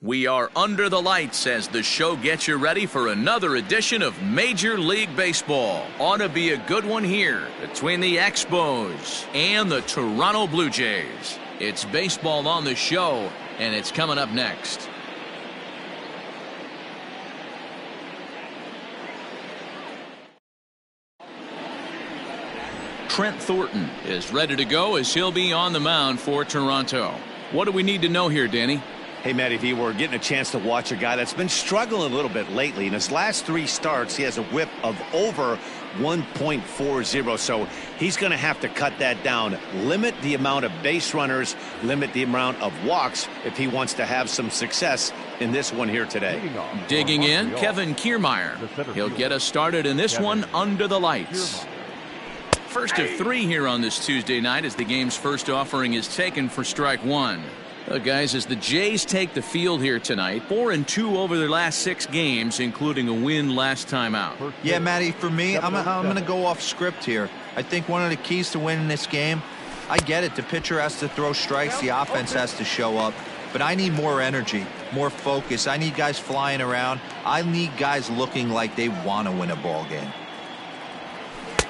We are under the lights as the show gets you ready for another edition of Major League Baseball. Ought to be a good one here between the Expos and the Toronto Blue Jays. It's baseball on the show, and it's coming up next. Trent Thornton is ready to go as he'll be on the mound for Toronto. What do we need to know here, Danny? Hey, Matty V, we're getting a chance to watch a guy that's been struggling a little bit lately. In his last 3 starts, he has a whip of over 1.40, so he's going to have to cut that down. Limit the amount of base runners, limit the amount of walks if he wants to have some success in this one here today. Digging in, Kevin Kiermaier. He'll get us started in this one under the lights. First of 3 here on this Tuesday night as the game's first offering is taken for strike 1. Guys, as the Jays take the field here tonight, 4-2 over their last 6 games, including a win last time out. Yeah, Matty, for me, I'm going to go off script here. I think one of the keys to winning this game, I get it, the pitcher has to throw strikes, the offense has to show up, but I need more energy, more focus. I need guys flying around. I need guys looking like they want to win a ball game.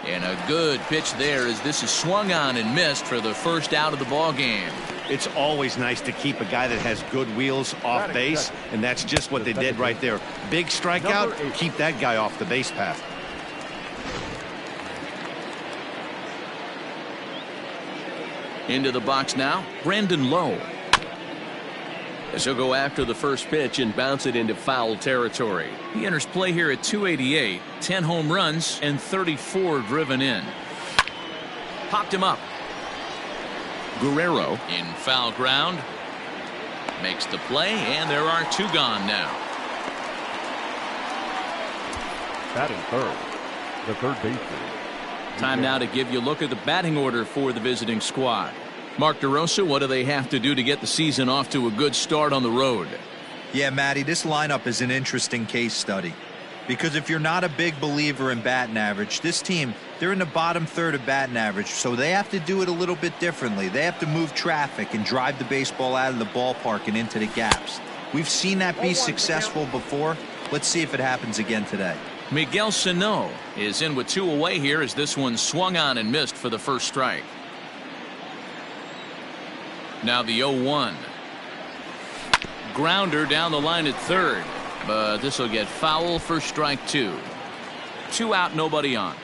And a good pitch there as this is swung on and missed for the first out of the ball game. It's always nice to keep a guy that has good wheels off base, and that's just what they did right there. Big strikeout, keep that guy off the base path. Into the box now, Brandon Lowe. As he'll go after the first pitch and bounce it into foul territory. He enters play here at 288, 10 home runs and 34 driven in. Popped him up. Guerrero in foul ground. Makes the play, and there are 2 gone now. Batting third, the third baseman. Time now to give you a look at the batting order for the visiting squad. Mark DeRosa, what do they have to do to get the season off to a good start on the road? Yeah, Matty, this lineup is an interesting case study. Because if you're not a big believer in batting average, this team, they're in the bottom third of batting average, so they have to do it a little bit differently. They have to move traffic and drive the baseball out of the ballpark and into the gaps. We've seen that be successful before. Let's see if it happens again today. Miguel Sano is in with 2 away here as this one swung on and missed for the first strike. Now the 0-1. Grounder down the line at third. But this will get foul for strike 2. 2 out, nobody on.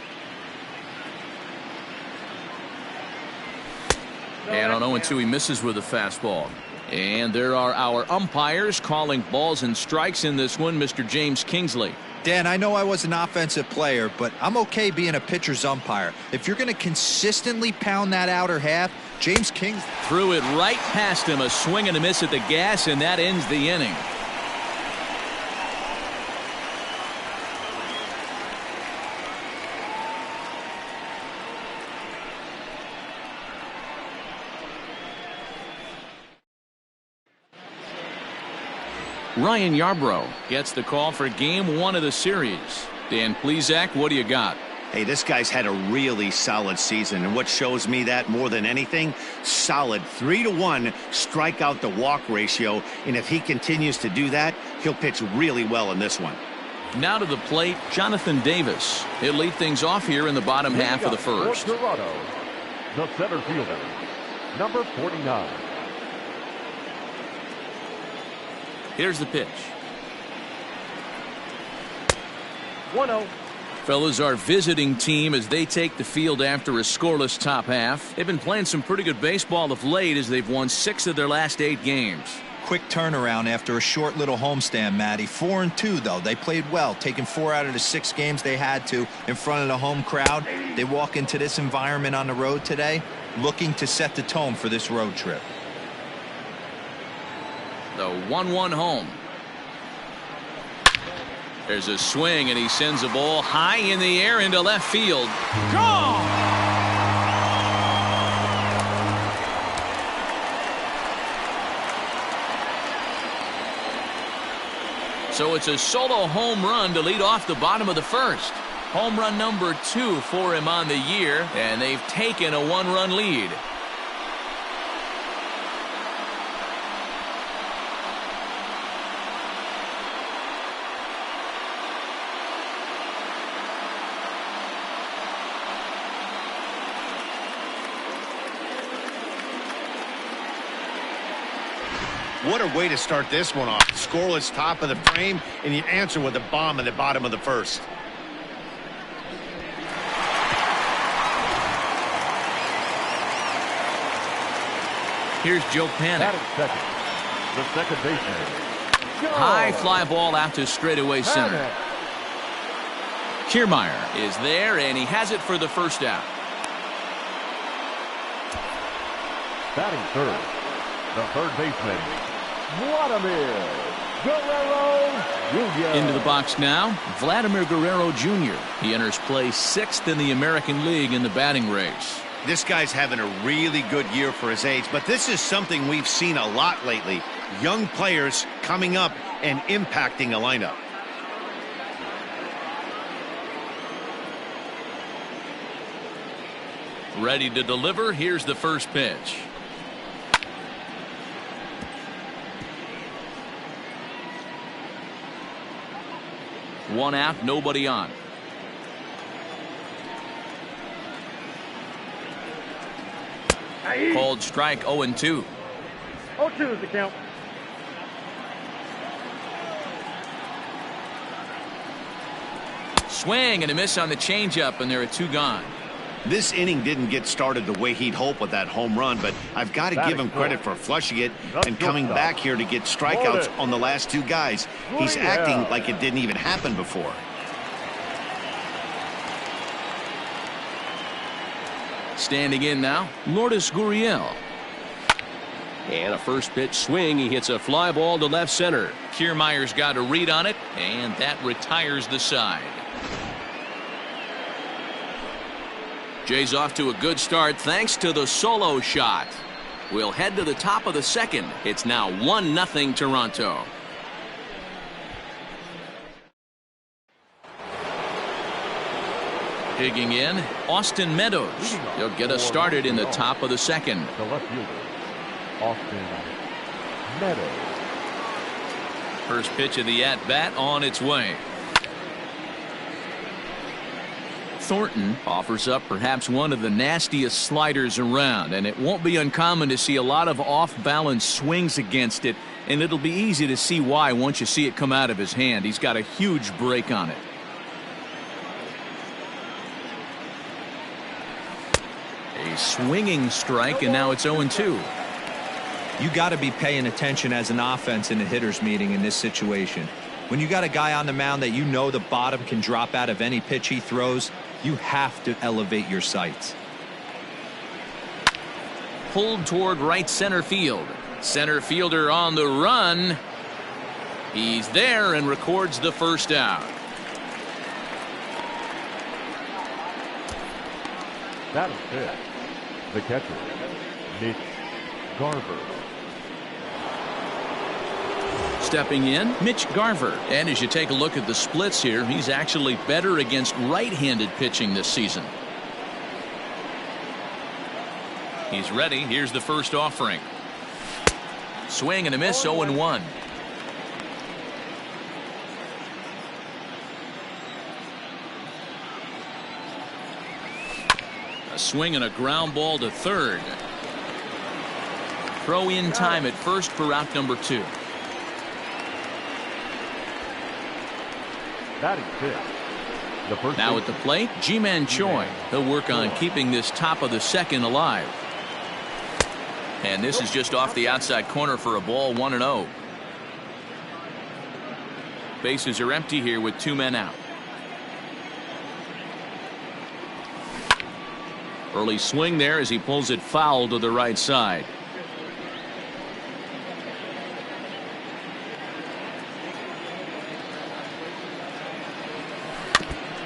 And on 0-2 he misses with a fastball. And there are our umpires calling balls and strikes in this one. Mr. James Kingsley. Dan, I know I was an offensive player, but I'm okay being a pitcher's umpire. If you're going to consistently pound that outer half, James Kingsley threw it right past him. A swing and a miss at the gas, and that ends the inning. Ryan Yarbrough gets the call for game 1 of the series. Dan Plesac, what do you got? Hey, this guy's had a really solid season, and what shows me that more than anything, solid 3-to-1 strikeout to walk ratio, and if he continues to do that, he'll pitch really well in this one. Now to the plate, Jonathan Davis. He'll lead things off here in the bottom half of the first. Toronto, the center fielder, number 49. Here's the pitch. 1-0. Fellas, our visiting team as they take the field after a scoreless top half. They've been playing some pretty good baseball of late as they've won 6 of their last 8 games. Quick turnaround after a short little homestand, Matty. 4-2, though. They played well, taking 4 out of the 6 games they had to in front of the home crowd. They walk into this environment on the road today looking to set the tone for this road trip. The 1-1 home. There's a swing, and he sends a ball high in the air into left field. Gone! So it's a solo home run to lead off the bottom of the first. Home run number 2 for him on the year, and they've taken a 1-run lead. What a way to start this one off. Scoreless top of the frame, and you answer with a bomb in the bottom of the first. Here's Joe Panik. Second. The second baseman. High fly ball out to straightaway center. Kiermaier is there, and he has it for the first out. Batting third, the third baseman, Vladimir Guerrero Jr. Into the box now, Vladimir Guerrero Jr. He enters play 6th in the American League in the batting race. This guy's having a really good year for his age, but this is something we've seen a lot lately. Young players coming up and impacting a lineup. Ready to deliver. Here's the first pitch. One out, nobody on. Called strike 0-2. 0-2 is the count. Swing and a miss on the changeup, and there are 2 gone. This inning didn't get started the way he'd hoped with that home run, but I've got to give him credit for flushing it and coming back here to get strikeouts on the last 2 guys. He's acting like it didn't even happen before. Standing in now, Lourdes Gurriel. And a first pitch swing. He hits a fly ball to left center. Kiermaier's got a read on it, and that retires the side. Jay's off to a good start thanks to the solo shot. We'll head to the top of the second. It's now 1-0 Toronto. Digging in, Austin Meadows. He'll get us started in the top of the second. The left fielder, Austin Meadows. First pitch of the at-bat on its way. Thornton offers up perhaps one of the nastiest sliders around, and it won't be uncommon to see a lot of off-balance swings against it, and it'll be easy to see why once you see it come out of his hand. He's got a huge break on it. A swinging strike, and now it's 0-2. You got to be paying attention as an offense in a hitter's meeting in this situation. When you got a guy on the mound that you know the bottom can drop out of any pitch he throws, you have to elevate your sights. Pulled toward right center field. Center fielder on the run. He's there and records the first out. That is it. The catcher, Mitch Garver. Stepping in, Mitch Garver. And as you take a look at the splits here, he's actually better against right-handed pitching this season. He's ready. Here's the first offering. Swing and a miss, 0-1. A swing and a ground ball to third. Throw in time at first for out number 2. Batting fifth. The first now at the plate, Ji-Man Choi. He'll work on keeping this top of the second alive. And this is just off the outside corner for a ball, 1-0. Bases are empty here with 2 men out. Early swing there as he pulls it foul to the right side.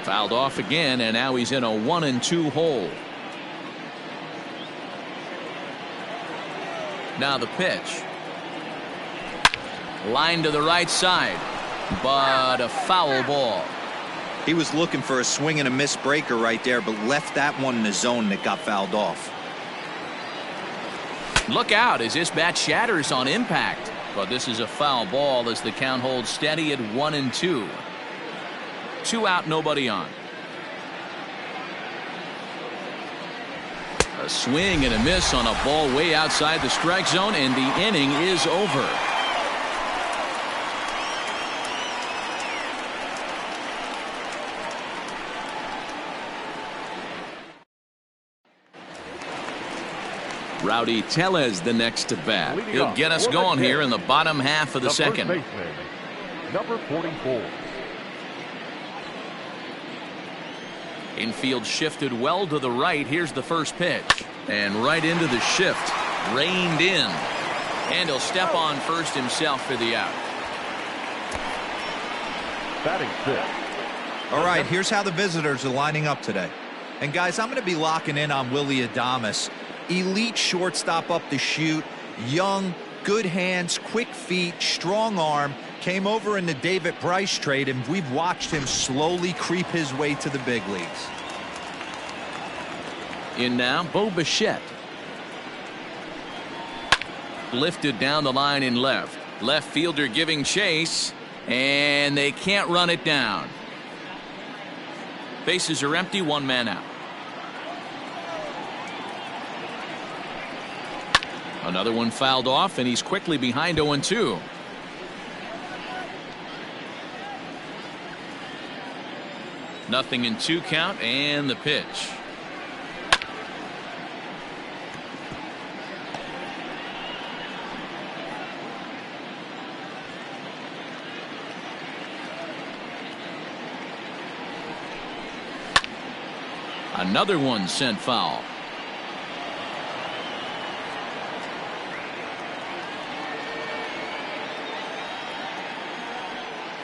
Fouled off again, and now he's in a 1-2 hole. Now the pitch. Line to the right side, but a foul ball. He was looking for a swing and a miss breaker right there, but left that one in the zone that got fouled off. Look out as this bat shatters on impact. But this is a foul ball as the count holds steady at 1-2. 2 out, nobody on. A swing and a miss on a ball way outside the strike zone, and the inning is over. Rowdy Tellez the next to bat. He'll get us going here in the bottom half of the second. Number 44. Infield shifted well to the right. Here's the first pitch. And right into the shift. Reined in. And he'll step on first himself for the out. Batting fifth. All right, here's how the visitors are lining up today. And guys, I'm going to be locking in on Willy Adames. Elite shortstop up the chute. Young, good hands, quick feet, strong arm. Came over in the David Price trade, and we've watched him slowly creep his way to the big leagues. In now, Bo Bichette. Lifted down the line in left. Left fielder giving chase, and they can't run it down. Bases are empty, one man out. Another one fouled off, and he's quickly behind 0-2. Nothing in 2 count, and the pitch. Another one sent foul.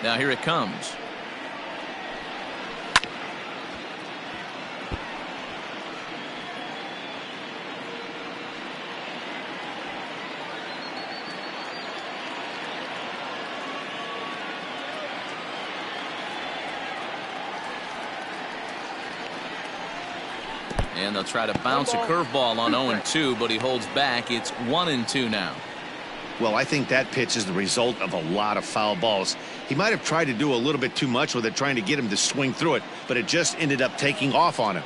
Now here it comes. And they'll try to bounce a curveball on 0-2, but he holds back. It's 1-2 now. Well, I think that pitch is the result of a lot of foul balls. He might have tried to do a little bit too much with it, trying to get him to swing through it, but it just ended up taking off on him.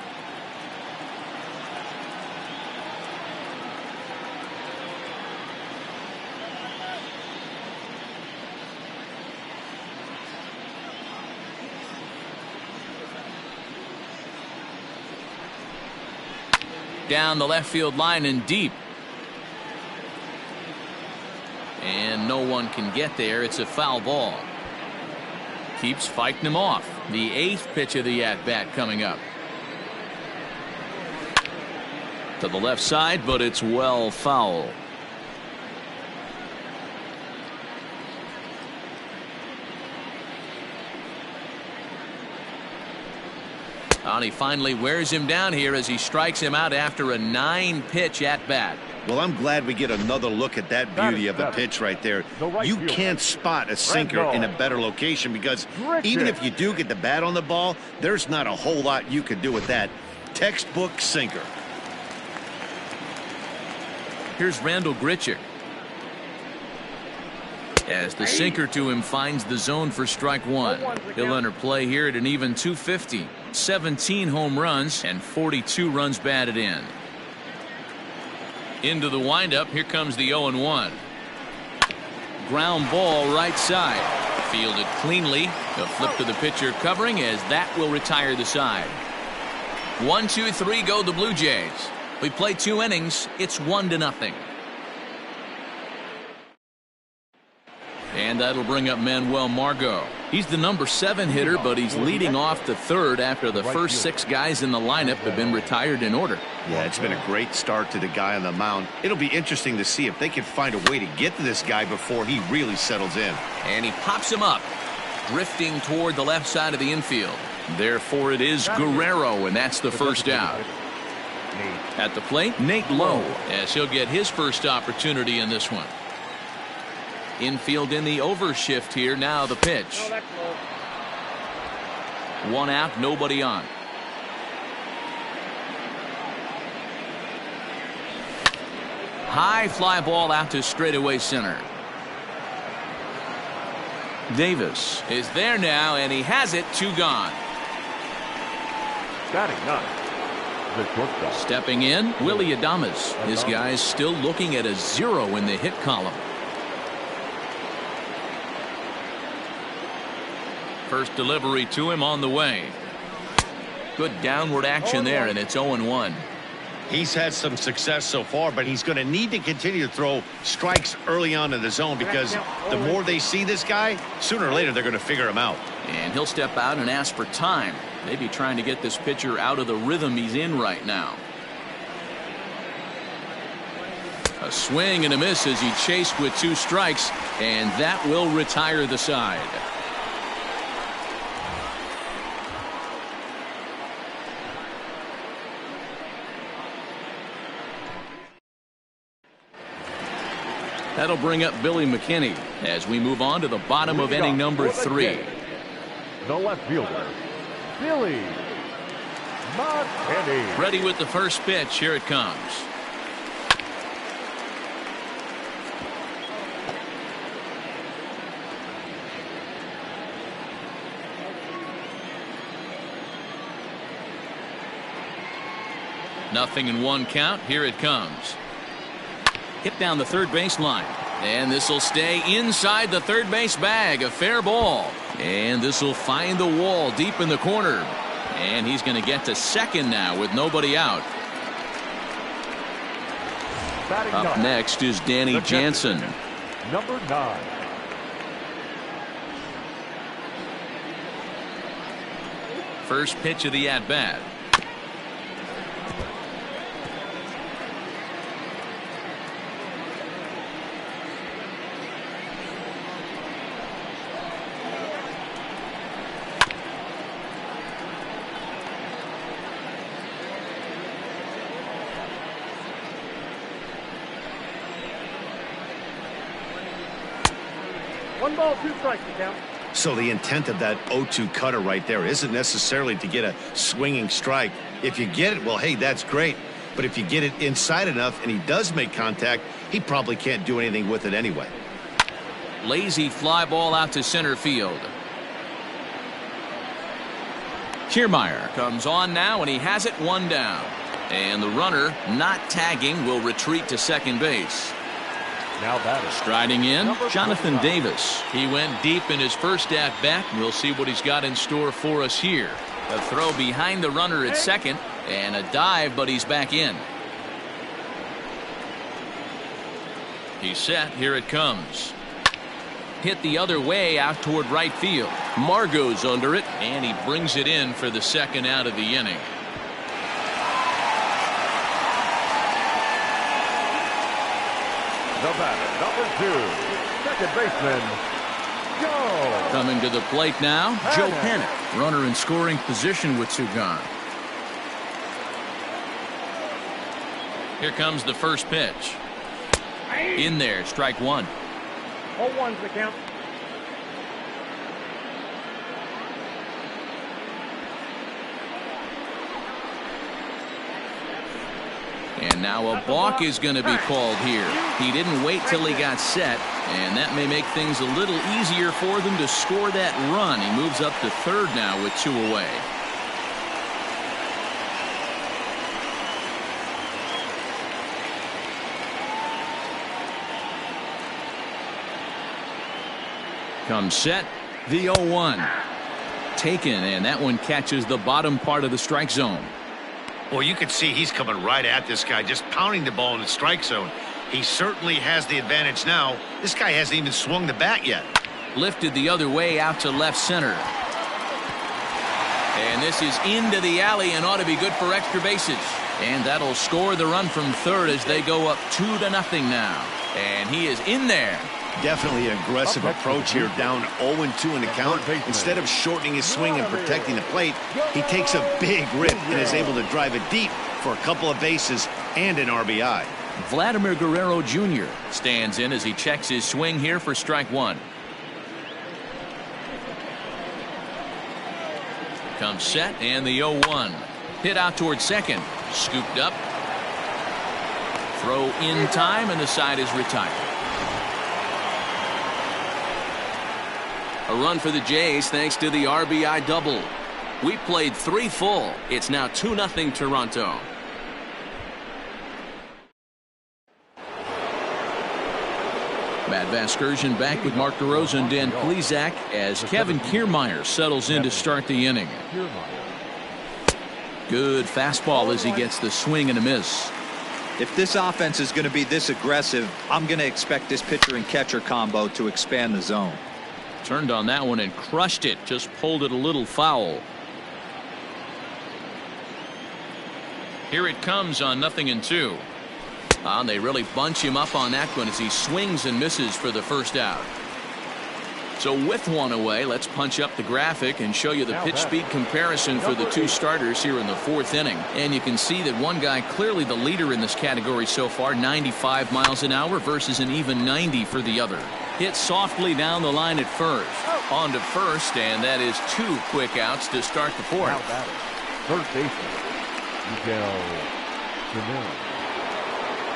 Down the left field line and deep. And no one can get there. It's a foul ball. Keeps fighting him off. The 8th pitch of the at-bat coming up. To the left side, but it's well foul. And he finally wears him down here as he strikes him out after a 9-pitch at-bat. Well, I'm glad we get another look at that beauty of a pitch right there. You can't spot a sinker in a better location because even if you do get the bat on the ball, there's not a whole lot you can do with that. Textbook sinker. Here's Randall Grichuk. As the sinker to him finds the zone for strike one. He'll enter play here at an even 250. 17 home runs and 42 runs batted in. Into the windup. Here comes the 0-1. Ground ball right side. Fielded cleanly. The flip to the pitcher covering as that will retire the side. 1-2-3 go the Blue Jays. We play 2 innings. It's 1-0. And that'll bring up Manuel Margot. He's the number 7 hitter, but he's leading off the 3rd after the first 6 guys in the lineup have been retired in order. Yeah, it's been a great start to the guy on the mound. It'll be interesting to see if they can find a way to get to this guy before he really settles in. And he pops him up, drifting toward the left side of the infield. Therefore, it is Guerrero, and that's the first out. At the plate, Nate Lowe, as he'll get his first opportunity in this one. Infield in the overshift here. Now the pitch. 1 out, nobody on. High fly ball out to straightaway center. Davis is there now, and he has it. 2 gone. Batting 9. the shortstop. Stepping in, Willie Adames. This guy's still looking at a 0 in the hit column. First delivery to him on the way. Good downward action there, and it's 0-1. He's had some success so far, but he's going to need to continue to throw strikes early on in the zone, because the more they see this guy, sooner or later they're going to figure him out. And he'll step out and ask for time. Maybe trying to get this pitcher out of the rhythm he's in right now. A swing and a miss as he chased with 2 strikes, and that will retire the side. That'll bring up Billy McKinney as we move on to the bottom of inning number 3. The left fielder, Billy McKinney. Ready with the first pitch. Here it comes. Nothing in 1 count. Here it comes. Hit down the third base line, and this will stay inside the third base bag. A fair ball, and this will find the wall deep in the corner, and he's going to get to second now with nobody out. Up next is Danny Jansen. Number 9. First pitch of the at-bat. One ball, 2 strikes to count. So the intent of that 0-2 cutter right there isn't necessarily to get a swinging strike. If you get it, well, hey, that's great. But if you get it inside enough and he does make contact, he probably can't do anything with it anyway. Lazy fly ball out to center field. Kiermaier comes on now, and he has it 1 down. And the runner, not tagging, will retreat to second base. Now batter. Striding in, Jonathan Davis. He went deep in his first at-bat, and we'll see what he's got in store for us here. A throw behind the runner at second, and a dive, but he's back in. He's set. Here it comes. Hit the other way out toward right field. Margot's under it, and he brings it in for the second out of the inning. The batter, number 2, second baseman, Joe. Coming to the plate now, Joe Panic. Runner in scoring position with 2 gone. Here comes the first pitch. In there, strike 1. 0-1's the count. And now a balk is going to be called here. He didn't wait till he got set, and that may make things a little easier for them to score that run. He moves up to third now with 2 away. Comes set, the 0-1. Taken, and that one catches the bottom part of the strike zone. Well, you can see he's coming right at this guy, just pounding the ball in the strike zone. He certainly has the advantage now. This guy hasn't even swung the bat yet. Lifted the other way out to left center. And this is into the alley and ought to be good for extra bases. And that'll score the run from third as they go up 2-0 now. And he is in there. Definitely an aggressive approach here, down 0-2 in the count. Instead of shortening his swing and protecting the plate, he takes a big rip and is able to drive it deep for a couple of bases and an RBI. Vladimir Guerrero Jr. stands in as he checks his swing here for strike 1. Comes set, and the 0-1. Hit out towards second. Scooped up. Throw in time, and the side is retired. A run for the Jays thanks to the RBI double. We played 3 full. It's now 2-0 Toronto. Matt Vasgersian back with Mark DeRosa and Dan Plesac as Kevin Kiermaier settles in to start the inning. Good fastball as he gets the swing and a miss. If this offense is going to be this aggressive, I'm going to expect this pitcher and catcher combo to expand the zone. Turned on that one and crushed it. Just pulled it a little foul. Here it comes on 0-2. They really bunch him up on that one as he swings and misses for the first out. So with one away, let's punch up the graphic and show you the pitch speed comparison for the 2 starters here in the 4th inning. And you can see that one guy clearly the leader in this category so far, 95 miles an hour versus an even 90 for the other. Hit softly down the line at first. On to first, and that is 2 quick outs to start the 4th. First baseman, Miguel.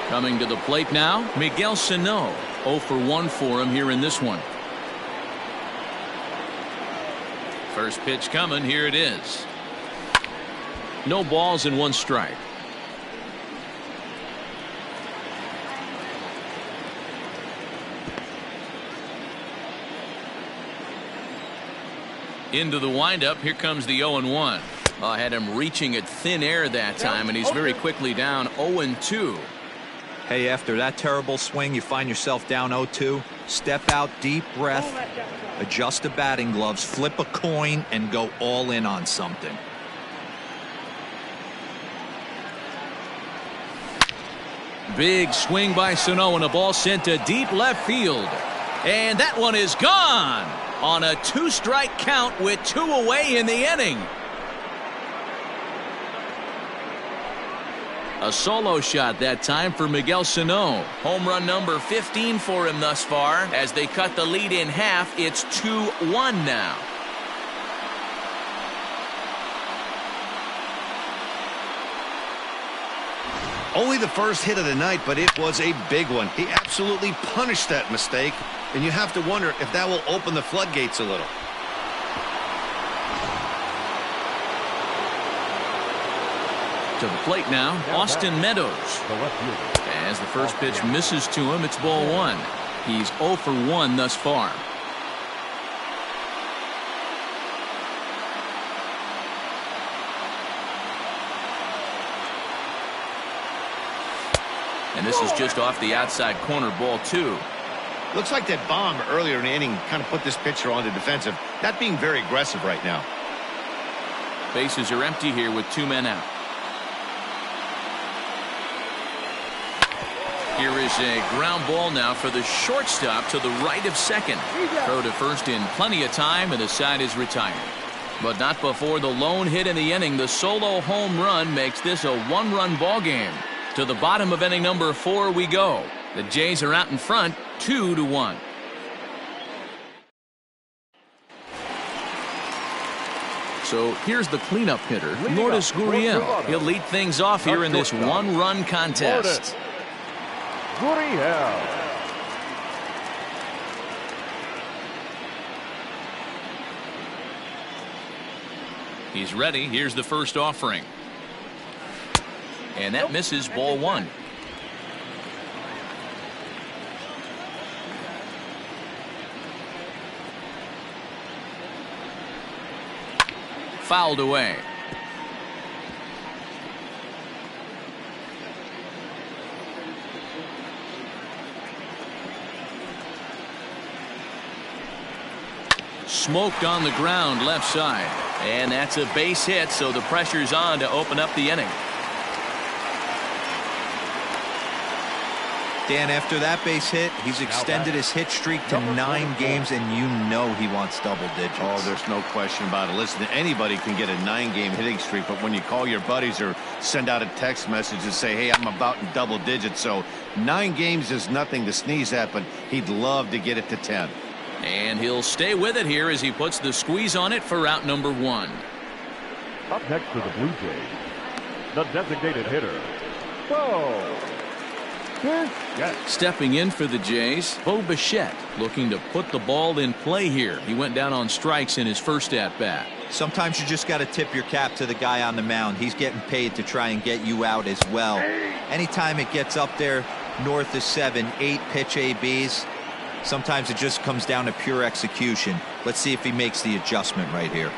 Coming to the plate now, Miguel Sano. 0 for 1 for him here in this one. First pitch coming. Here it is. No balls and 1 strike. Into the windup. Here comes the 0-1. I had him reaching at thin air that time, and he's very quickly down 0-2. Hey, after that terrible swing, you find yourself down 0-2. Step out, deep breath, adjust the batting gloves, flip a coin, and go all in on something. Big swing by Sano, and a ball sent to deep left field. And that one is gone on a 2-strike count with 2 away in the inning. A solo shot that time for Miguel Sano. Home run number 15 for him thus far. As they cut the lead in half, it's 2-1 now. Only the first hit of the night, but it was a big one. He absolutely punished that mistake, and you have to wonder if that will open the floodgates a little. To the plate now, Austin Meadows. As the first pitch misses to him, it's ball 1. He's 0 for 1 thus far. And this is just off the outside corner, ball 2. Looks like that bomb earlier in the inning kind of put this pitcher on the defensive. Not being very aggressive right now. Bases are empty here with 2 men out. Here is a ground ball now for the shortstop to the right of second. Throw to first in plenty of time, and the side is retired. But not before the lone hit in the inning. The solo home run makes this a 1-run ball game. To the bottom of inning number 4 we go. The Jays are out in front, 2-1. So here's the cleanup hitter, Lourdes Gurriel. He'll lead things off here in this 1-run contest. Gurriel. He's ready. Here's the first offering. And that misses, ball 1. Fouled away. Smoked on the ground left side. And that's a base hit, so the pressure's on to open up the inning. Dan, after that base hit, he's extended his hit streak to 9 games, and you know he wants double digits. Oh, there's no question about it. Listen, anybody can get a 9-game hitting streak, but when you call your buddies or send out a text message and say, hey, I'm about in double digits, so 9 games is nothing to sneeze at, but he'd love to get it to 10. And he'll stay with it here as he puts the squeeze on it for out number 1. Up next for the Blue Jays, the designated hitter, Bo. Stepping in for the Jays, Bo Bichette, looking to put the ball in play here. He went down on strikes in his first at bat. Sometimes you just got to tip your cap to the guy on the mound. He's getting paid to try and get you out as well. Anytime it gets up there north of 7, 8 pitch ABs, sometimes it just comes down to pure execution. Let's see if he makes the adjustment right here.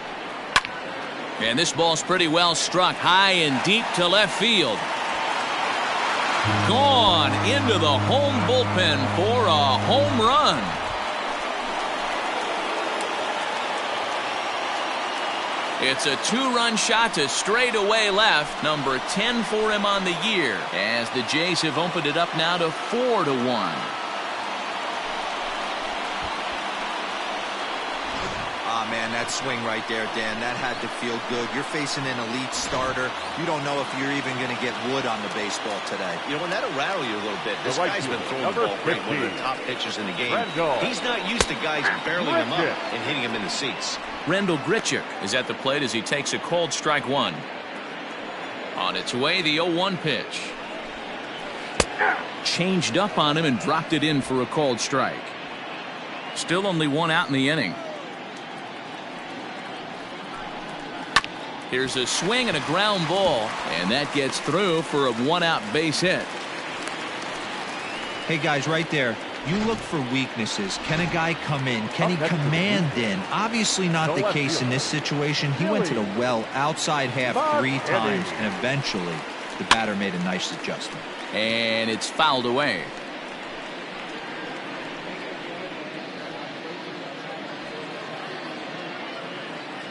And this ball's pretty well struck high and deep to left field. Gone into the home bullpen for a home run. It's a 2-run shot to straightaway left, number 10 for him on the year, as the Jays have opened it up now to 4-1. Man, that swing right there, Dan, that had to feel good. You're facing an elite starter. You don't know if you're even going to get wood on the baseball today. You know, when that'll rattle you a little bit. This guy's been throwing the ball great, one of the top pitchers in the game. He's not used to guys barreling him up and hitting him in the seats. Rendell Grichuk is at the plate as he takes a called strike one. On its way, the 0-1 pitch. Changed up on him and dropped it in for a called strike. Still only one out in the inning. Here's a swing and a ground ball, and that gets through for a 1-out base hit. Hey, guys, right there, you look for weaknesses. Can a guy come in? Can he command in? Obviously not the case in this situation. He went to the well outside half 3 times, and eventually the batter made a nice adjustment. And it's fouled away.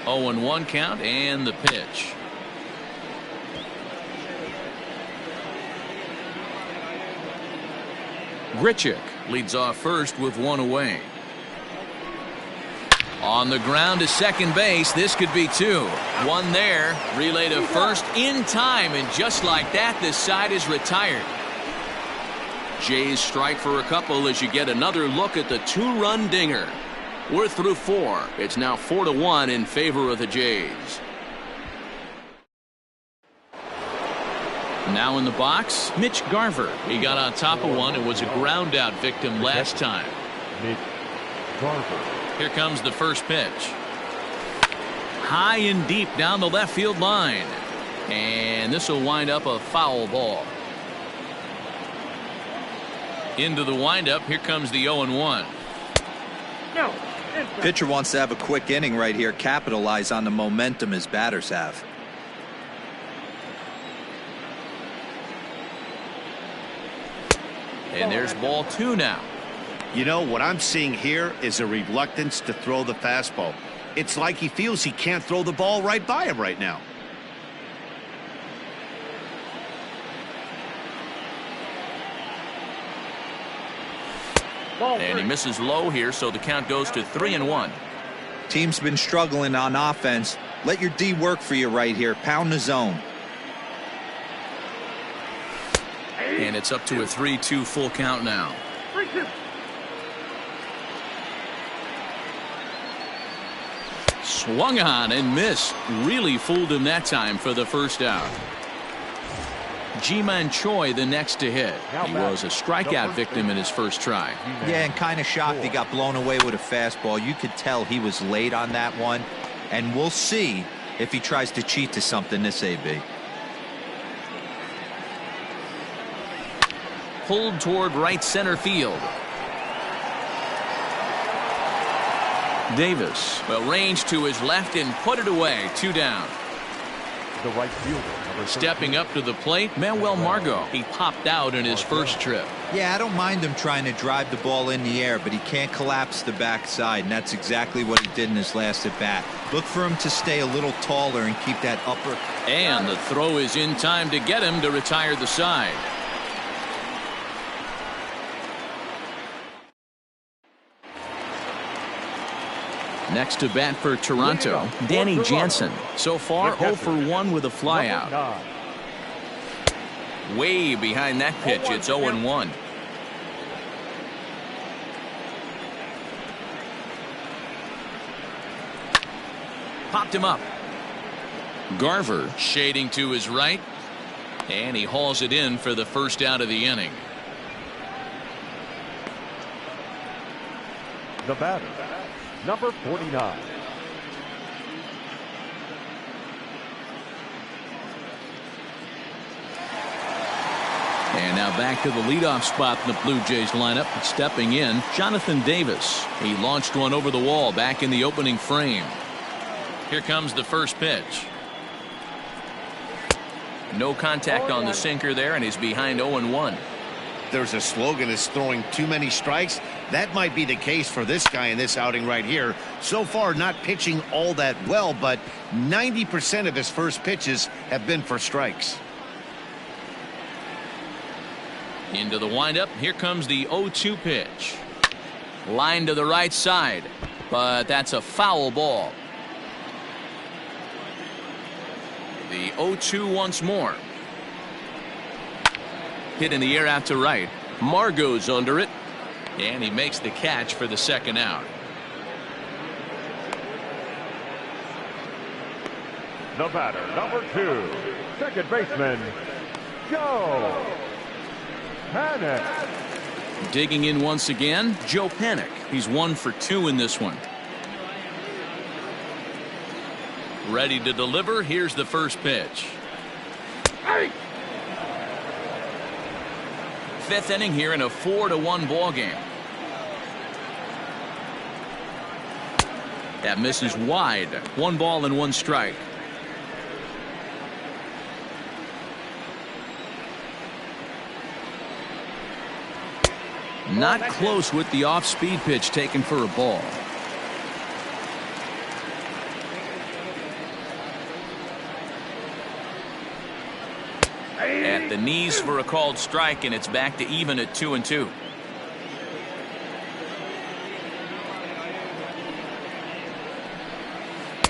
Oh, and 1 count, and the pitch. Grichuk leads off first with 1 away. On the ground to second base. This could be 2. 1 there. Relay to first in time, and just like that, this side is retired. Jays strike for a couple as you get another look at the 2-run dinger. We're through 4. It's now 4-1 in favor of the Jays. Now in the box, Mitch Garver. He got on top of one and was a ground out victim last time. Mitch Garver. Here comes the first pitch. High and deep down the left field line. And this will wind up a foul ball. Into the windup, here comes the 0-1. No. Pitcher wants to have a quick inning right here, capitalize on the momentum his batters have. And there's ball 2 now. You know, what I'm seeing here is a reluctance to throw the fastball. It's like he feels he can't throw the ball right by him right now. And he misses low here, so the count goes to 3-1. Team's been struggling on offense. Let your D work for you right here. Pound the zone. And it's up to a 3-2 full count now. 3-2. Swung on and missed. Really fooled him that time for the first out. Ji-Man Choi the next to hit. He was a strikeout victim in his first try. Yeah, and kind of shocked he got blown away with a fastball. You could tell he was late on that one. And we'll see if he tries to cheat to something this AB. Pulled toward right center field. Davis will range to his left and put it away. 2 down. The right fielder. Stepping up to the plate, Manuel Margot. He popped out in his first trip. Yeah, I don't mind him trying to drive the ball in the air, but he can't collapse the backside, and that's exactly what he did in his last at bat. Look for him to stay a little taller and keep that upper. And the throw is in time to get him to retire the side. Next to bat for Toronto, Danny Jansen. So far, 0 for 1 with a flyout. Way behind that pitch, it's 0-1. Popped him up. Garver shading to his right, and he hauls it in for the first out of the inning. The batter, number 49. And now back to the leadoff spot in the Blue Jays lineup. Stepping in, Jonathan Davis. He launched one over the wall back in the opening frame. Here comes the first pitch. No contact on the sinker there, and he's behind 0-1. There's a slogan, is throwing too many strikes. That might be the case for this guy in this outing right here. So far, not pitching all that well, but 90% of his first pitches have been for strikes. Into the windup. Here comes the 0-2 pitch. Line to the right side, but that's a foul ball. The 0-2 once more. Hit in the air out to right. Margot's under it, and he makes the catch for the second out. The batter, number 2, second baseman, Joe Panic. Digging in once again, Joe Panic. He's 1 for 2 in this one. Ready to deliver. Here's the first pitch. Fifth inning here in a 4-1 ball game. That misses wide. 1 ball and 1 strike. Not close with the off-speed pitch taken for a ball. At the knees for a called strike, and it's back to even at 2-2.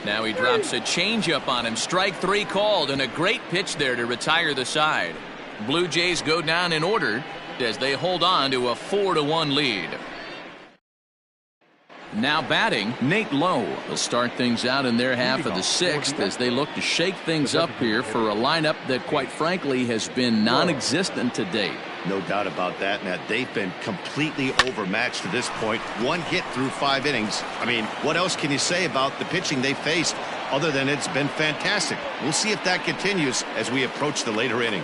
Now he drops a changeup on him. Strike 3 called, and a great pitch there to retire the side. Blue Jays go down in order as they hold on to a 4-1 lead. Now batting, Nate Lowe will start things out in their half of the 6th as they look to shake things up here for a lineup that, quite frankly, has been non-existent to date. No doubt about that, Matt. They've been completely overmatched to this point. 1 hit through 5 innings. I mean, what else can you say about the pitching they faced other than it's been fantastic? We'll see if that continues as we approach the later inning.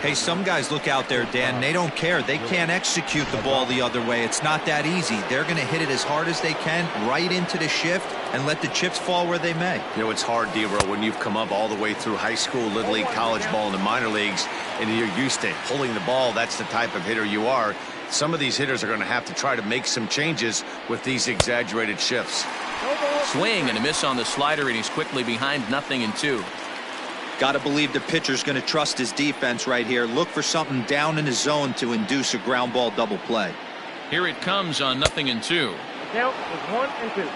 Hey, some guys look out there, Dan. They don't care. They can't execute the ball the other way. It's not that easy. They're going to hit it as hard as they can right into the shift and let the chips fall where they may. You know, it's hard, D-Row, when you've come up all the way through high school, little league, college ball, and the minor leagues, and you're used to pulling the ball. That's the type of hitter you are. Some of these hitters are going to have to try to make some changes with these exaggerated shifts. Swing and a miss on the slider, and he's quickly behind 0-2. Got to believe the pitcher's going to trust his defense right here. Look for something down in the zone to induce a ground ball double play. Here it comes on 0-2. Count is 1-2.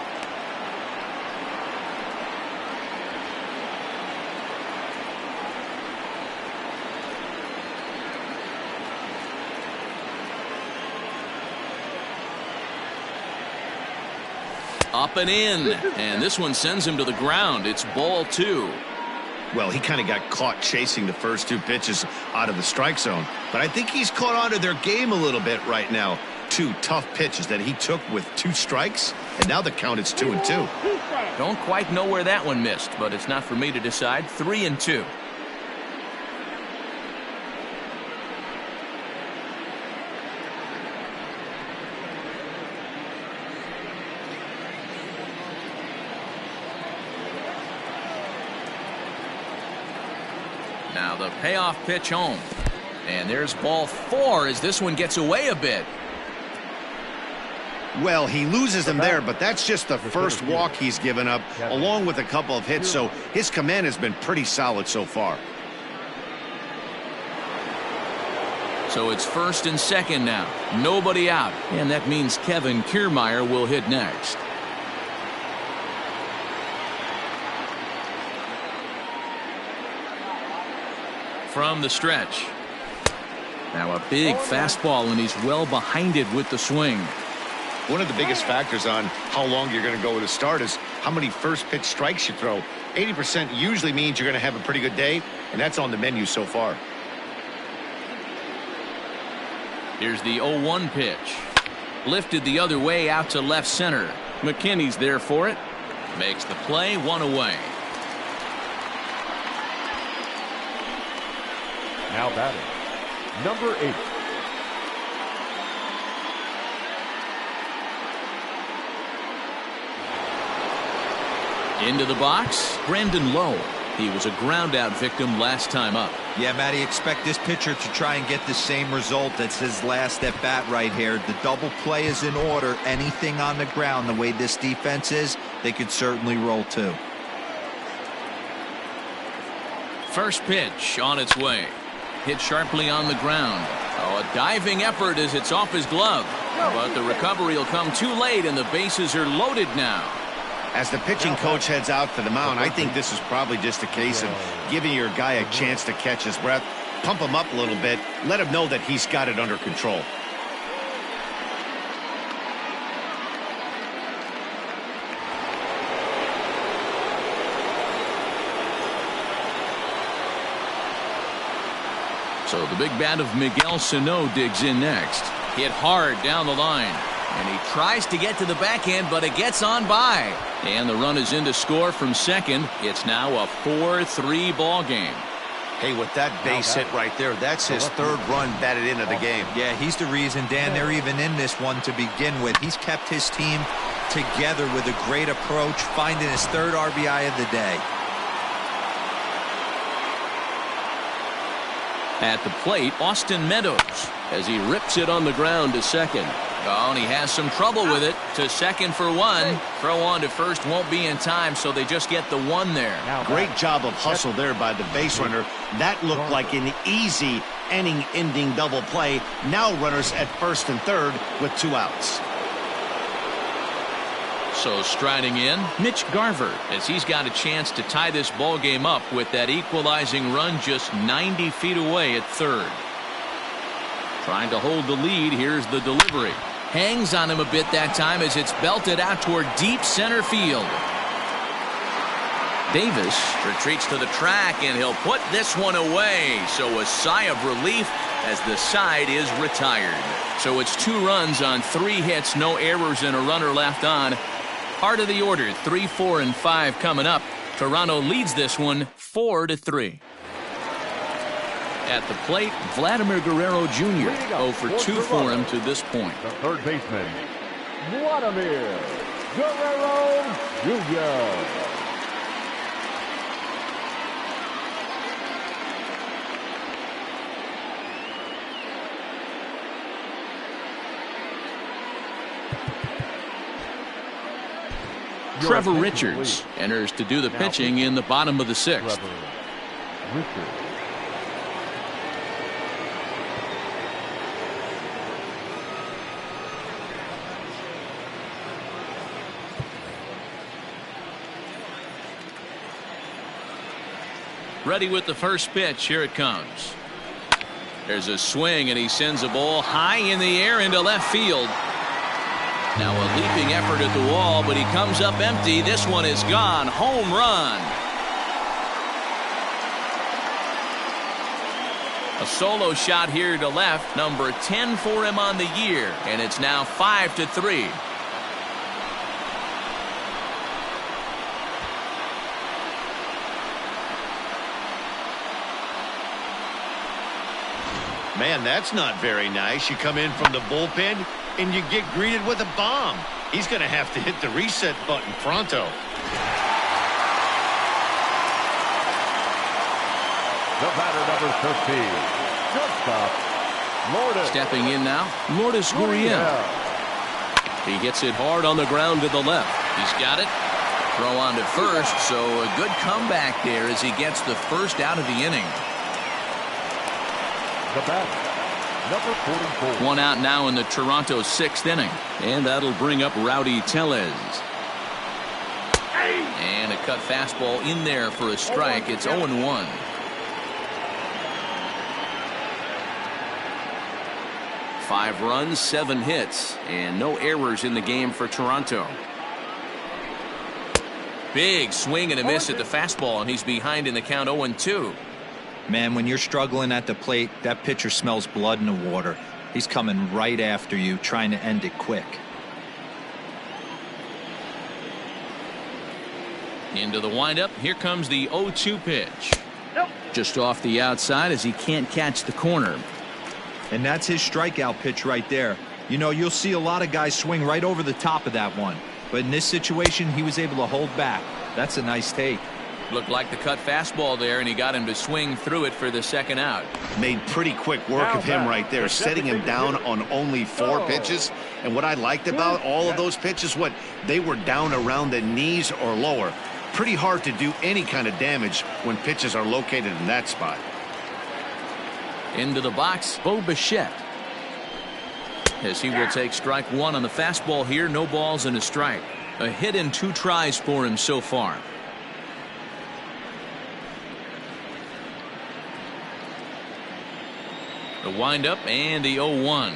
Up and in, and this one sends him to the ground. It's ball 2. Well, he kind of got caught chasing the first 2 pitches out of the strike zone. But I think he's caught on to their game a little bit right now. 2 tough pitches that he took with 2 strikes, and now the count is 2-2. Don't quite know where that one missed, but it's not for me to decide. 3-2. Now the payoff pitch home. And there's ball 4 as this one gets away a bit. Well, he loses them there, but that's just the first walk he's given up, along with a couple of hits, so his command has been pretty solid so far. So it's first and second now. Nobody out, and that means Kevin Kiermaier will hit next. From the stretch. Now a big fastball, and he's well behind it with the swing. One of the biggest factors on how long you're going to go with a start is how many first pitch strikes you throw. 80% usually means you're going to have a pretty good day, and that's on the menu so far. Here's the 0-1 pitch. Lifted the other way out to left center. McKinney's there for it. Makes the play, 1 away. Now batting, Number 8. Into the box, Brandon Lowe. He was a ground-out victim last time up. Yeah, Matty, expect this pitcher to try and get the same result as his last at-bat right here. The double play is in order. Anything on the ground, the way this defense is, they could certainly roll too. First pitch on its way. Hit sharply on the ground. Oh, a diving effort as it's off his glove. But the recovery will come too late, and the bases are loaded now. As the pitching coach heads out for the mound, I think this is probably just a case of giving your guy a chance to catch his breath, pump him up a little bit, let him know that he's got it under control. So the big bat of Miguel Sano digs in next. Hit hard down the line. And he tries to get to the backhand, but it gets on by. And the run is in to score from second. It's now a 4-3 ball game. Hey, with that base hit right there, that's his third run batted into the game. Yeah, he's the reason, Dan, they're even in this one to begin with. He's kept his team together with a great approach, finding his third RBI of the day. At the plate, Austin Meadows as he rips it on the ground to second. Oh, and he has some trouble with it. To second for one. Throw on to first won't be in time, so they just get the one there. Great job of hustle there by the base runner. That looked like an easy inning-ending double play. Now runners at first and third with 2 outs. So striding in, Mitch Garver, as he's got a chance to tie this ball game up with that equalizing run just 90 feet away at third. Trying to hold the lead. Here's the delivery. Hangs on him a bit that time as it's belted out toward deep center field. Davis retreats to the track, and he'll put this one away. So a sigh of relief as the side is retired. So it's 2 runs on 3 hits, no errors, and a runner left on. Part of the order, 3, 4, and 5 coming up. Toronto leads this one 4-3. At the plate, Vladimir Guerrero Jr. 0 for 2 for him to this point. The third baseman, Vladimir Guerrero Jr. Trevor Richards enters to do the pitching in the bottom of the 6th. Ready with the first pitch. Here it comes. There's a swing, and he sends a ball high in the air into left field. Now a leaping effort at the wall, but he comes up empty. This one is gone. Home run. A solo shot here to left. Number 10 for him on the year, and it's now 5-3. Man, that's not very nice. You come in from the bullpen and you get greeted with a bomb. He's going to have to hit the reset button pronto. The batter, number 13, shortstop, Lourdes. Stepping in now, Lourdes Gurriel. He hits it hard on the ground to the left. He's got it. Throw on to first, so a good comeback there as he gets the first out of the inning. The batter, number 44. 1 out now in the Toronto 6th inning. And that'll bring up Rowdy Tellez. And a cut fastball in there for a strike. It's 0-1. Five runs, 7 hits, and no errors in the game for Toronto. Big swing and a miss at the fastball, and he's behind in the count 0-2. Man, when you're struggling at the plate, that pitcher smells blood in the water. He's coming right after you, trying to end it quick. Into the windup. Here comes the 0-2 pitch. Just off the outside as he can't catch the corner. And that's his strikeout pitch right there. You know, you'll see a lot of guys swing right over the top of that one. But in this situation, he was able to hold back. That's a nice take. Looked like the cut fastball there, and he got him to swing through it for the second out. Made pretty quick work of him right there, setting him down on only 4 pitches. And what I liked about all of those pitches, they were down around the knees or lower. Pretty hard to do any kind of damage when pitches are located in that spot. Into the box, Bo Bichette. As he will take strike 1 on the fastball here. No balls and a strike. A hit in 2 tries for him so far. The windup and the 0-1.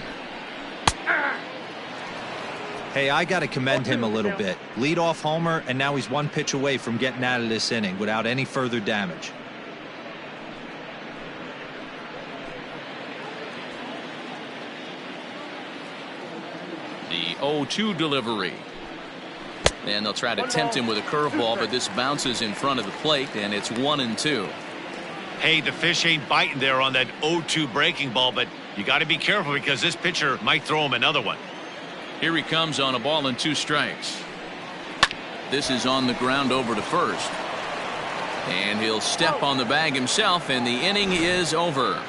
Hey, I got to commend him a little bit. Leadoff homer, and now he's 1 pitch away from getting out of this inning without any further damage. The 0-2 delivery. And they'll try to tempt him with a curveball, but this bounces in front of the plate, and it's 1-2. Hey, the fish ain't biting there on that 0-2 breaking ball, but you got to be careful because this pitcher might throw him another one. Here he comes on a ball and 2 strikes. This is on the ground over to first. And he'll step on the bag himself, and the inning is over.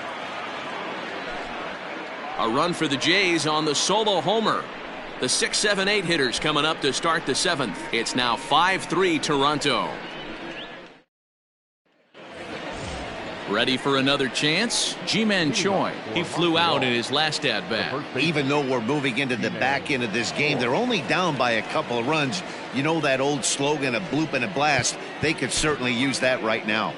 A run for the Jays on the solo homer. The 6, 7, 8 hitters coming up to start the 7th. It's now 5-3 Toronto. Ready for another chance? Ji-Man Choi. He flew out in his last at-bat. Even though we're moving into the back end of this game, they're only down by a couple of runs. You know that old slogan, a bloop and a blast. They could certainly use that right now.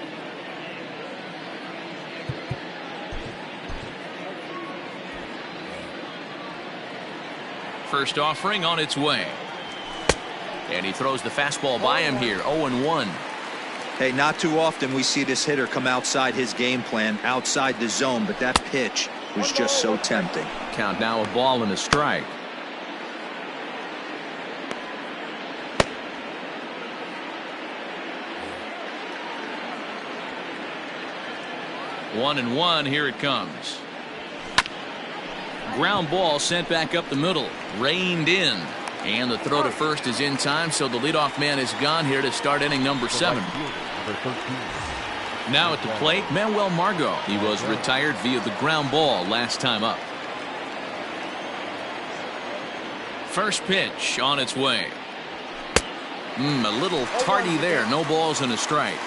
First offering on its way. And he throws the fastball by him here. 0-1. Hey, not too often we see this hitter come outside his game plan, outside the zone, but that pitch was just so tempting. Count now, a ball and a strike. One and one, here it comes. Ground ball sent back up the middle, reined in. And the throw to first is in time, so the leadoff man is gone here to start inning number 7. Now at the plate, Manuel Margot. He was retired via the ground ball last time up. First pitch on its way. A little tardy there. No balls and a strike.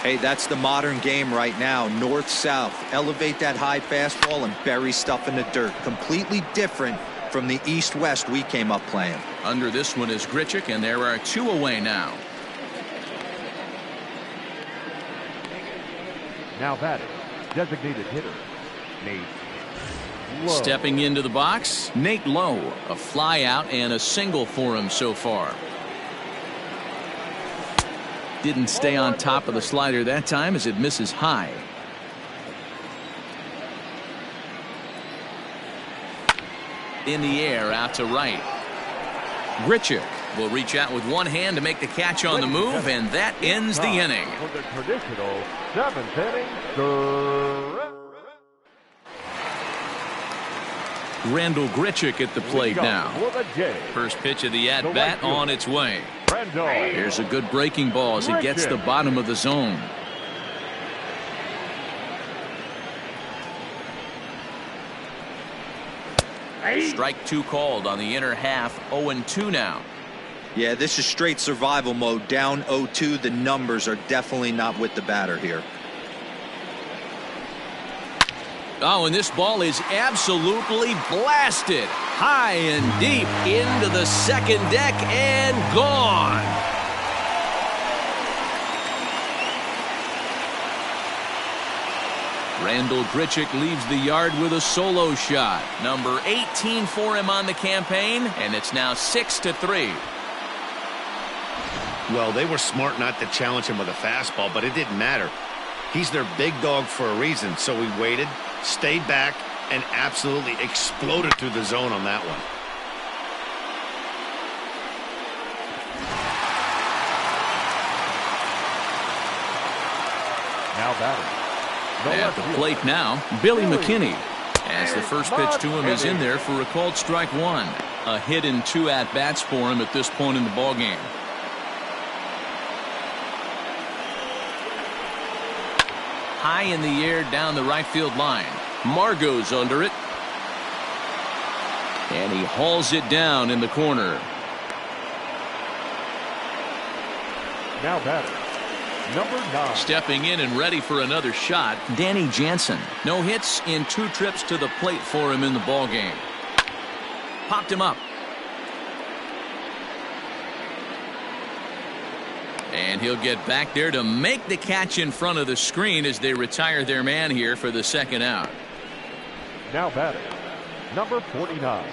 Hey, that's the modern game right now. North-south. Elevate that high fastball and bury stuff in the dirt. Completely different from the east-west we came up playing. Under this one is Grichuk, and there are 2 away now. Now batting, designated hitter, Nate Lowe. Stepping into the box, Nate Lowe. A fly out and a single for him so far. Didn't stay on top of the slider that time as it misses high. In the air out to right. Grichuk will reach out with one hand to make the catch on the move, and that ends the inning. For the traditional 7th inning, Randall Grichuk at the plate now. First pitch of the at-bat on its way. Here's a good breaking ball as it gets the bottom of the zone. Strike 2 called on the inner half. 0-2 now. Yeah, this is straight survival mode. Down 0-2. The numbers are definitely not with the batter here. Oh, and this ball is absolutely blasted. High and deep into the second deck and gone. Randall Grichuk leaves the yard with a solo shot. Number 18 for him on the campaign, and it's now 6-3. Well, they were smart not to challenge him with a fastball, but it didn't matter. He's their big dog for a reason, so he waited, stayed back, and absolutely exploded through the zone on that one. Now batting. At the plate now, Billy McKinney. As the first pitch to him is in there for a called strike one. A hit and 2 at-bats for him at this point in the ballgame. High in the air down the right field line. Margot's under it. And he hauls it down in the corner. Now batter, number 9. Stepping in and ready for another shot, Danny Jansen. No hits in 2 trips to the plate for him in the ballgame. Popped him up. And he'll get back there to make the catch in front of the screen as they retire their man here for the second out. Now batting, number 49.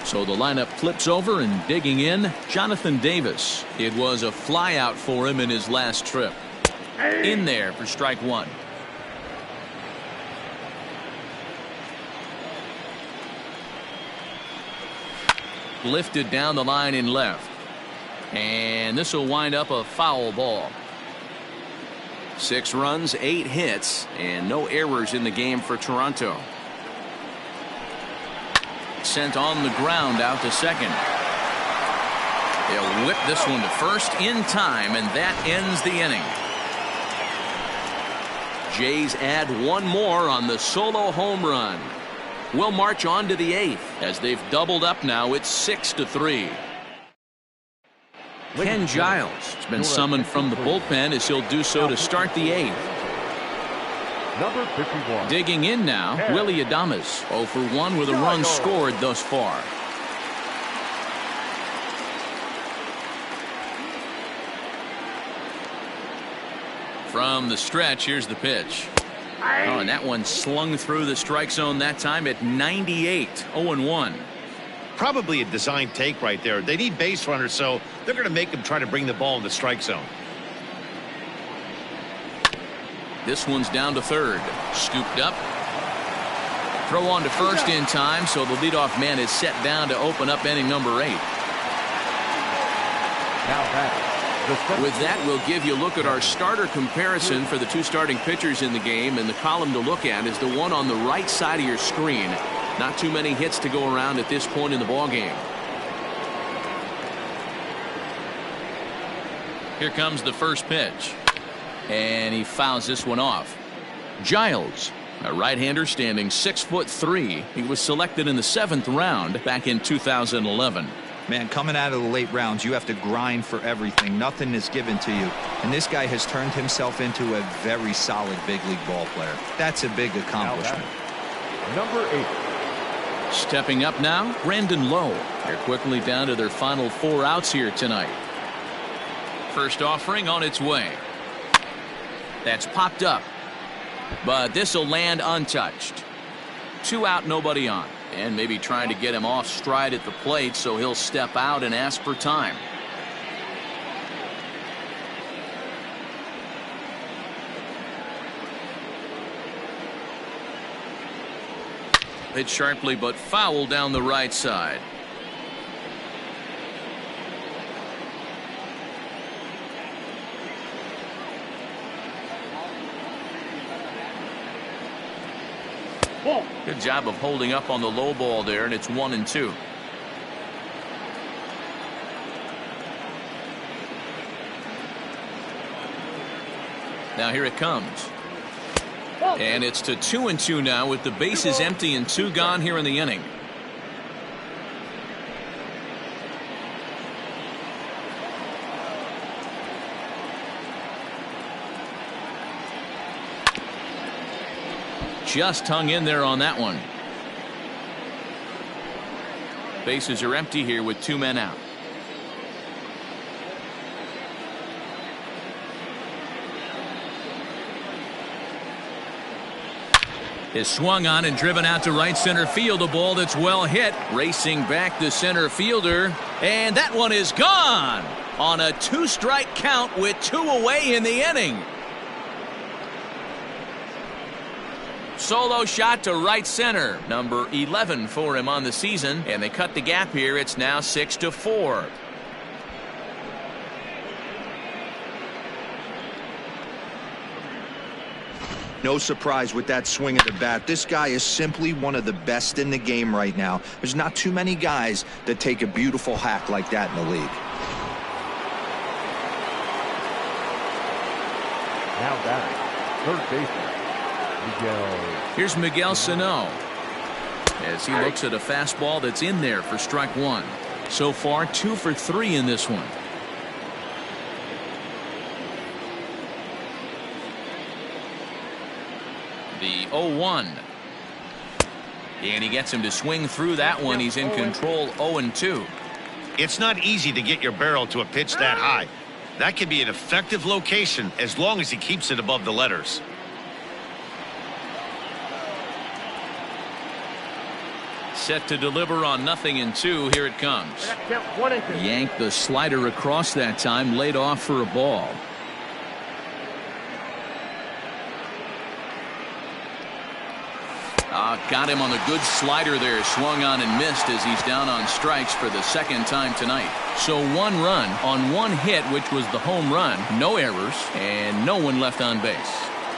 So the lineup flips over, and digging in, Jonathan Davis. It was a fly out for him in his last trip. In there for strike one. Lifted down the line in left. And this will wind up a foul ball. 6 runs, 8 hits, and no errors in the game for Toronto. Sent on the ground out to second. They'll whip this one to first in time, and that ends the inning. Jays add 1 more on the solo home run. We'll march on to the 8th as they've doubled up now. It's 6-3. Ken Giles has been summoned from the bullpen as he'll do so to start the 8th. Number 51. Digging in now, Willie Adames. 0 for 1 with a run scored thus far. From the stretch, here's the pitch. Oh, and that one slung through the strike zone that time at 98. 0-1. Probably a design take right there. They need base runners, so they're going to make them try to bring the ball in the strike zone. This one's down to third. Scooped up. Throw on to first in time, so the leadoff man is set down to open up inning number 8. Now back. With that, we'll give you a look at our starter comparison for the 2 starting pitchers in the game, and the column to look at is the one on the right side of your screen. Not too many hits to go around at this point in the ballgame. Here comes the first pitch. And he fouls this one off. Giles, a right-hander standing 6'3". He was selected in the 7th round back in 2011. Man, coming out of the late rounds, you have to grind for everything. Nothing is given to you. And this guy has turned himself into a very solid big league ball player. That's a big accomplishment. Number 8. Stepping up now, Brandon Lowe. They're quickly down to their final 4 outs here tonight. First offering on its way. That's popped up. But this will land untouched. 2 out, nobody on. And maybe trying to get him off stride at the plate, so he'll step out and ask for time. Hit sharply but foul down the right side. Good job of holding up on the low ball there, and it's 1-2. Now here it comes. And it's to 2-2 now with the bases empty and 2 gone here in the inning. Just hung in there on that one. Bases are empty here with 2 men out. Is swung on and driven out to right center field. A ball that's well hit. Racing back the center fielder. And that one is gone on a 2-strike count with 2 away in the inning. Solo shot to right center. Number 11 for him on the season. And they cut the gap here. It's now 6-4. No surprise with that swing of the bat. This guy is simply one of the best in the game right now. There's not too many guys that take a beautiful hack like that in the league. Now batting, third baseman, Miguel. Here's Miguel Sano as he looks at a fastball that's in there for strike one. So far 2 for 3 in this one. The 0-1. And he gets him to swing through that one. He's in control 0-2. It's not easy to get your barrel to a pitch that high. That can be an effective location as long as he keeps it above the letters. Set to deliver on 0-2. Here it comes. Yanked the slider across that time, laid off for a ball. Got him on the good slider there, swung on and missed as he's down on strikes for the second time tonight. So 1 run on 1 hit, which was the home run, no errors, and no one left on base.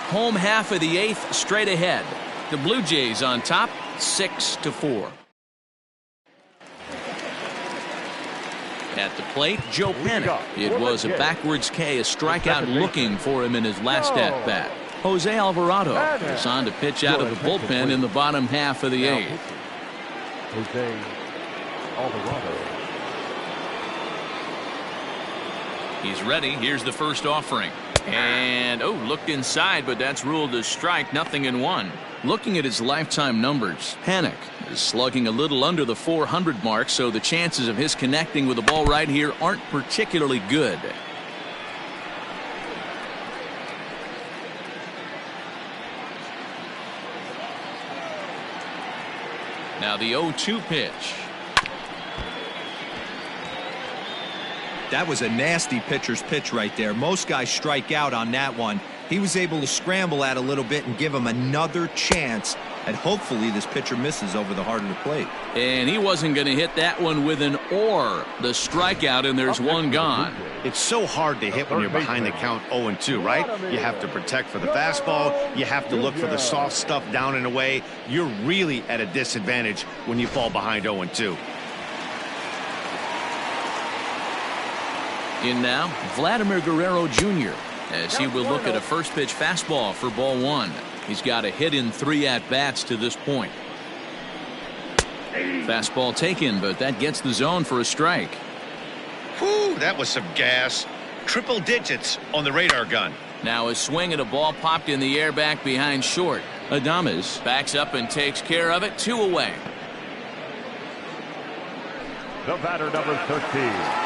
Home half of the 8th, straight ahead. The Blue Jays on top, 6-4. At the plate, Joe Panic. It was a backwards K, a strikeout looking for him in his last at-bat. Jose Alvarado is on to pitch out of the bullpen in the bottom half of the 8th. Jose Alvarado. He's ready. Here's the first offering. And, looked inside, but that's ruled a strike, 0-1. Looking at his lifetime numbers, Panic is slugging a little under the 400 mark, so the chances of his connecting with the ball right here aren't particularly good. Now the 0-2 pitch. That was a nasty pitcher's pitch right there. Most guys strike out on that one. He was able to scramble at a little bit and give him another chance, and hopefully this pitcher misses over the heart of the plate. And he wasn't going to hit that one with an or. The strikeout, and there's one gone. It's so hard to hit when you're behind the count 0-2, right? You have to protect for the fastball. You have to look for the soft stuff down and away. You're really at a disadvantage when you fall behind 0-2. In now, Vladimir Guerrero Jr. as he will look at a first pitch fastball for ball 1. He's got a hit in 3 at-bats to this point. Fastball taken, but that gets the zone for a strike. Whew, that was some gas. Triple digits on the radar gun. Now a swing and a ball popped in the air back behind short. Adames backs up and takes care of it. 2 away. The batter, number 13.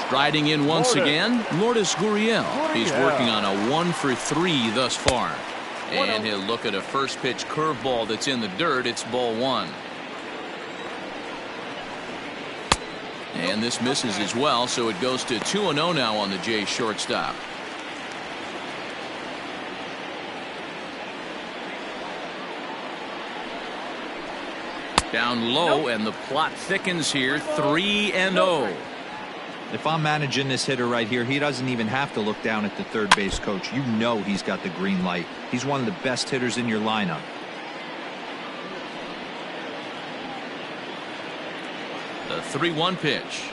Striding in once again, Lourdes Gurriel. He's working on a 1 for 3 thus far. And he'll look at a first pitch curveball that's in the dirt. It's ball 1. And this misses as well, so it goes to 2-0 now on the Jays shortstop. Down low, and the plot thickens here. 3-0. If I'm managing this hitter right here, he doesn't even have to look down at the third base coach. You know he's got the green light. He's one of the best hitters in your lineup. The 3-1 pitch.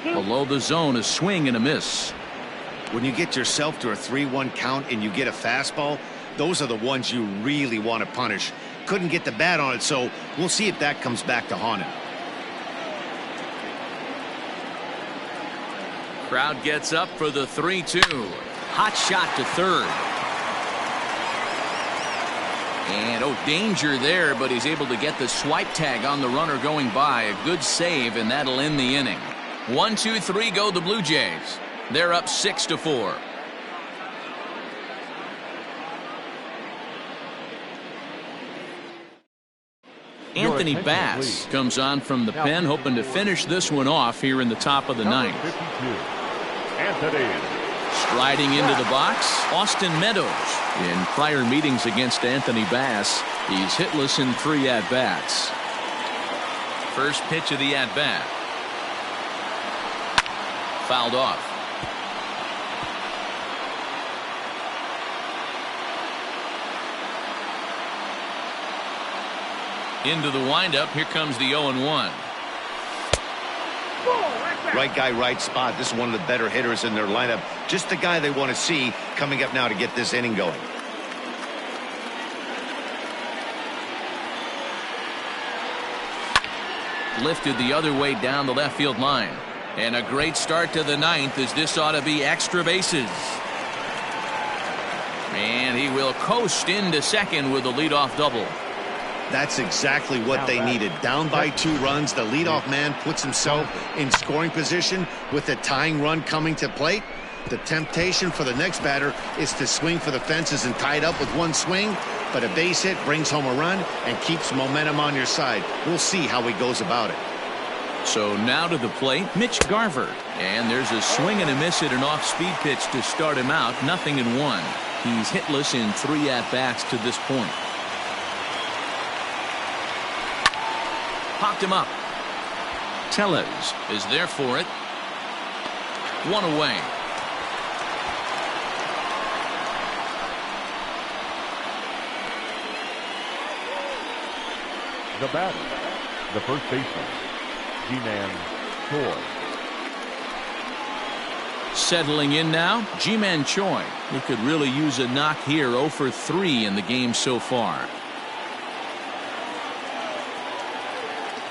Below the zone, a swing and a miss. When you get yourself to a 3-1 count and you get a fastball, those are the ones you really want to punish. Couldn't get the bat on it, so we'll see if that comes back to haunt him. Crowd gets up for the 3-2. Hot shot to third. And danger there, but he's able to get the swipe tag on the runner going by. A good save, and that'll end the inning. 1, 2, 3 go the Blue Jays. They're up 6-4. Anthony Bass comes on from the pen, hoping to finish this one off here in the top of the 9th. Striding into the box, Austin Meadows. In prior meetings against Anthony Bass, he's hitless in 3 at-bats. First pitch of the at-bat. Fouled off. Into the windup. Here comes the 0-1. Right guy, right spot. This is one of the better hitters in their lineup. Just the guy they want to see coming up now to get this inning going. Lifted the other way down the left field line. And a great start to the ninth, as this ought to be extra bases. And he will coast into second with a leadoff double. That's exactly what they needed. Down by 2 runs, the leadoff man puts himself in scoring position with a tying run coming to plate. The temptation for the next batter is to swing for the fences and tie it up with one swing, but a base hit brings home a run and keeps momentum on your side. We'll see how he goes about it. So now to the plate, Mitch Garver. And there's a swing and a miss at an off-speed pitch to start him out. 0-1. He's hitless in 3 at-bats to this point. Popped him up. Tellez is there for it. 1 away. The batter, the first baseman, G-Man Choi. Settling in now, G-Man Choi. He could really use a knock here. 0 for 3 in the game so far.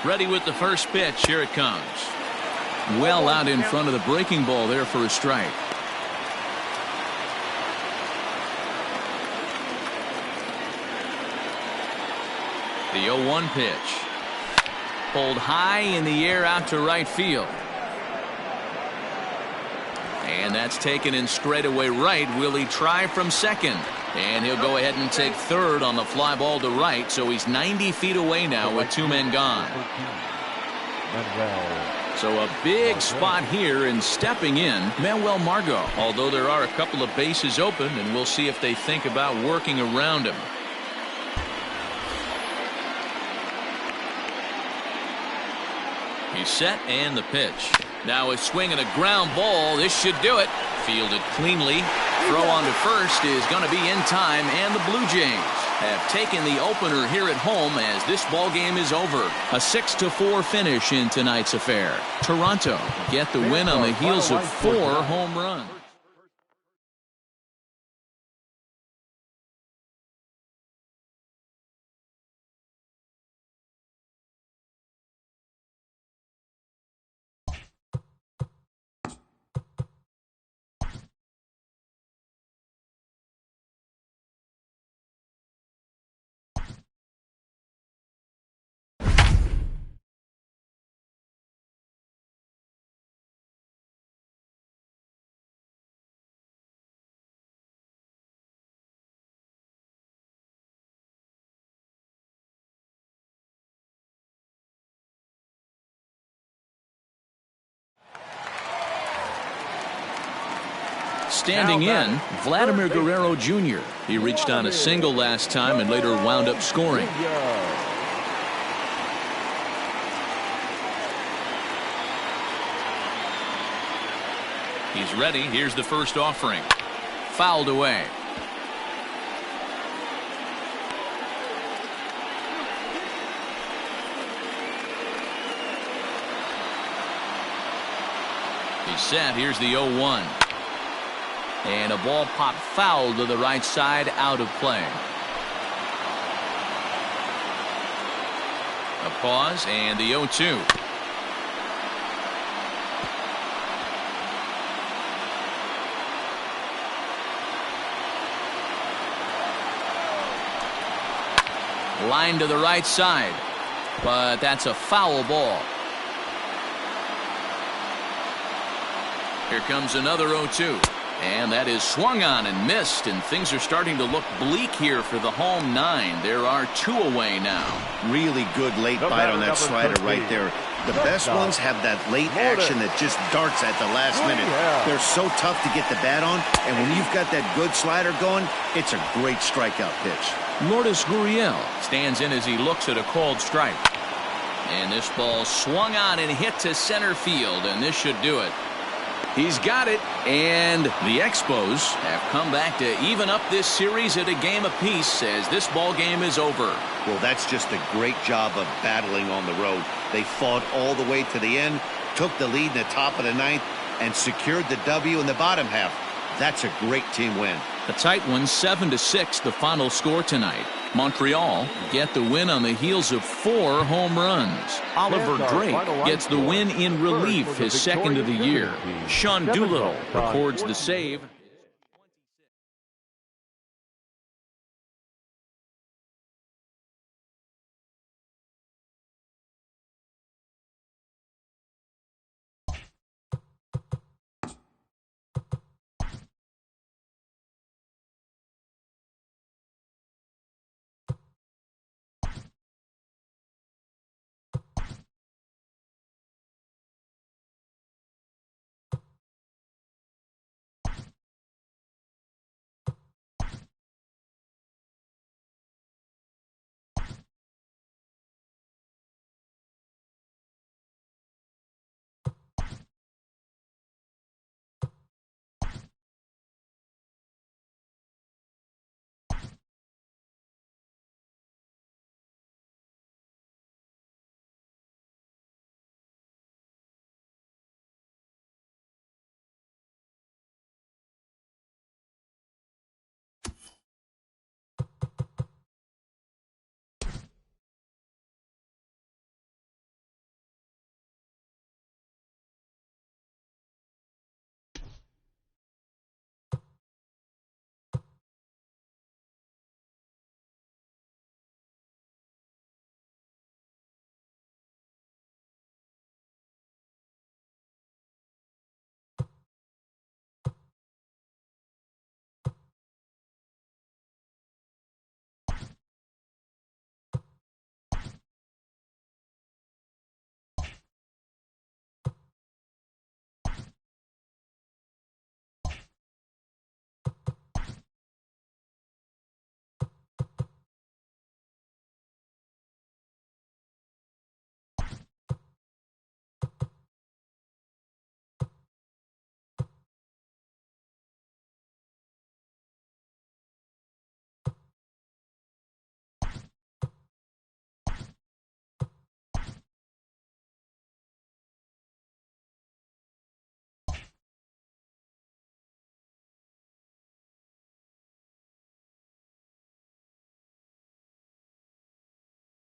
Ready with the first pitch. Here it comes. Well out in front of the breaking ball there for a strike. The 0-1 pitch. Pulled high in the air out to right field. And that's taken in straightaway right. Will he try from second? And he'll go ahead and take third on the fly ball to right. So he's 90 feet away now with 2 men gone. So a big spot here, and stepping in, Manuel Margot. Although there are a couple of bases open, and we'll see if they think about working around him. He's set, and the pitch. Now a swing and a ground ball. This should do it. Fielded cleanly. Throw on to first is going to be in time, and the Blue Jays have taken the opener here at home as this ball game is over. A 6-4 finish in tonight's affair. Toronto get the win on the heels of 4 home runs. Standing in, Vladimir Guerrero Jr. He reached on a single last time and later wound up scoring. He's ready. Here's the first offering. Fouled away. He's set. Here's the 0-1. And a ball popped foul to the right side, out of play. A pause, and the 0-2. Line to the right side, but that's a foul ball. Here comes another 0-2. And that is swung on and missed, and things are starting to look bleak here for the home 9. There are 2 away now. Really good late bite on that slider right there. The best ones have that late action that just darts at the last minute. They're so tough to get the bat on, and when you've got that good slider going, it's a great strikeout pitch. Lourdes Gurriel stands in as he looks at a called strike. And this ball swung on and hit to center field, and this should do it. He's got it, and the Expos have come back to even up this series at a game apiece as this ball game is over. Well, that's just a great job of battling on the road. They fought all the way to the end, took the lead in the top of the ninth, and secured the W in the bottom half. That's a great team win. A tight one, 7-6, the final score tonight. Montreal get the win on the heels of 4 home runs. Oliver Drake gets the win in relief, his second of the year. Sean Doolittle records the save.